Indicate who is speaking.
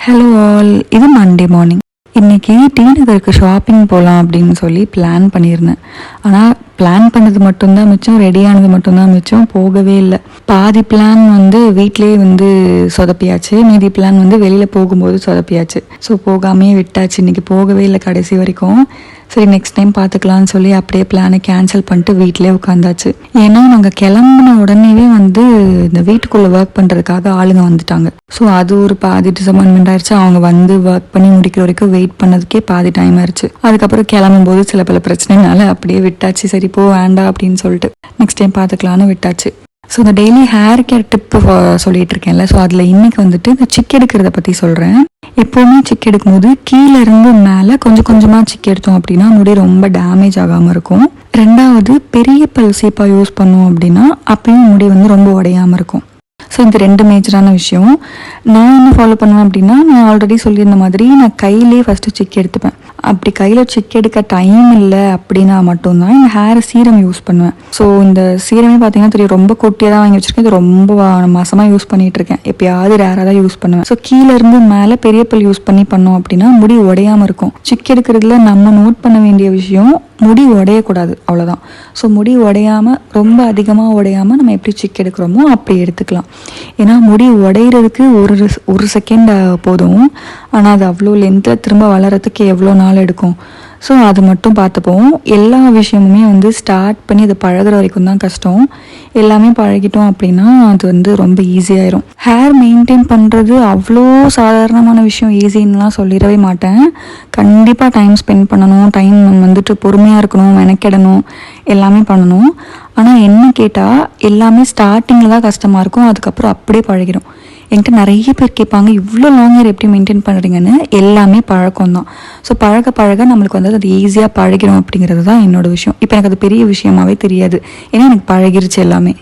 Speaker 1: Hello all, இது Monday morning. இன்றைக்கி D நகருக்கு ஷாப்பிங் போகலாம் அப்படின்னு சொல்லி பிளான் பண்ணியிருந்தேன். ஆனால் பிளான் பண்ணது மட்டும்தான் மிச்சம், ரெடியானது மட்டும்தான் மிச்சம், போகவே இல்லை. பாதி பிளான் வீட்டிலே சொதப்பியாச்சு, மீதி பிளான் வெளியில் போகும்போது சொதப்பியாச்சு. ஸோ போகாமே விட்டாச்சு, இன்றைக்கி போகவே இல்லை கடைசி வரைக்கும். சரி நெக்ஸ்ட் டைம் பார்த்துக்கலான்னு சொல்லி அப்படியே பிளானை கேன்சல் பண்ணிட்டு வீட்டிலே உட்காந்தாச்சு. ஏன்னா நாங்கள் கிளம்புன உடனேவே இந்த வீட்டுக்குள்ளே ஒர்க் பண்ணுறதுக்காக ஆளுங்க வந்துட்டாங்க. ஸோ அது ஒரு பாதி டிசப்பாயின்மெண்ட் ஆயிடுச்சு. அவங்க ஒர்க் பண்ணி முடிக்கிற வரைக்கும் வெயிட் பண்ணதுக்கே பாதி டைம் ஆயிடுச்சு. அதுக்கப்புறம் கிளம்பும்போது சில பல பிரச்சனைனால அப்படியே விட்டாச்சு. சரி போ வேண்டாம் அப்படின்னு சொல்லிட்டு நெக்ஸ்ட் டைம் பார்த்துக்கலான்னு விட்டாச்சு. ஸோ இந்த டெய்லி ஹேர் கேர் டிப்பு சொல்லிட்டு இருக்கேன்ல, ஸோ அதில் இன்னைக்கு இந்த சிக் எடுக்கிறத பற்றி சொல்கிறேன். எப்போவுமே சிக் எடுக்கும்போது கீழே இருந்து மேலே கொஞ்சம் கொஞ்சமாக சிக் எடுத்தோம் அப்படின்னா முடி ரொம்ப டேமேஜ் ஆகாமல் இருக்கும். ரெண்டாவது, பெரிய பல் சீப்பாக யூஸ் பண்ணோம் அப்படின்னா அப்பயும் முடி ரொம்ப உடையாமல் இருக்கும். ஸோ இந்த ரெண்டு மேஜரான விஷயம். நான் என்ன ஃபாலோ பண்ணுவேன் அப்படின்னா, நான் ஆல்ரெடி சொல்லியிருந்த மாதிரி நான் கையிலே ஃபஸ்ட்டு சிக் எடுத்துப்பேன். அப்படி கையில் சிக் எடுக்க டைம் இல்லை அப்படின்னா மட்டும்தான் இந்த ஹேர் சீரம் யூஸ் பண்ணுவேன். ஸோ இந்த சீரமே பார்த்தீங்கன்னா தெரியும், ரொம்ப குட்டியாக தான் வாங்கி வச்சுருக்கேன். இது ரொம்ப மாசமாக யூஸ் பண்ணிகிட்டு இருக்கேன். எப்பயாவது ரேராக தான் யூஸ் பண்ணுவேன். ஸோ கீழே இருந்து மேலே பெரிய பல் யூஸ் பண்ணோம் அப்படின்னா முடி உடையாமல் இருக்கும். சிக் எடுக்கிறதுல நம்ம நோட் பண்ண வேண்டிய விஷயம், முடி உடையக்கூடாது, அவ்வளோதான். ஸோ முடி உடையாமல், ரொம்ப அதிகமாக உடையாமல் நம்ம எப்படி சிக் எடுக்கிறோமோ அப்படி எடுத்துக்கலாம். ஏன்னா முடி உடையிறதுக்கு ஒரு செகண்ட் போதும், ஆனால் அது அவ்வளோ லென்த்தில் திரும்ப வளர்கிறதுக்கு எவ்வளோ நாள் எடுக்கும். ஸோ அது மட்டும் பார்த்துப்போம். எல்லா விஷயமுமே ஸ்டார்ட் பண்ணி அது பழகிற வரைக்கும் தான் கஷ்டம். எல்லாமே பழகிட்டோம் அப்படின்னா அது ரொம்ப ஈஸியாயிரும். ஹேர் மெயின்டைன் பண்ணுறது அவ்வளோ சாதாரணமான விஷயம், ஈஸின்னுலாம் சொல்லிடவே மாட்டேன். கண்டிப்பாக டைம் ஸ்பெண்ட் பண்ணணும், டைம் பொறுமையாக இருக்கணும், மெனக்கிடணும், எல்லாமே பண்ணணும். ஆனால் என்ன கேட்டால் எல்லாமே ஸ்டார்டிங்கில் தான் கஷ்டமாக இருக்கும், அதுக்கப்புறம் அப்படியே பழகிடும். என்கிட்ட நிறைய பேர் கேட்பாங்க, இவ்வளோ லாங் ஹேர் எப்படி மெயின்டைன் பண்ணுறீங்கன்னு. எல்லாமே பழக்கம் தான். ஸோ பழக பழக நம்மளுக்கு அது ஈஸியாக பழகிடும் அப்படிங்கிறது தான் என்னோட விஷயம். இப்போ எனக்கு அது பெரிய விஷயமாவே தெரியாது, ஏன்னா எனக்கு பழகிருச்சு எல்லாமே.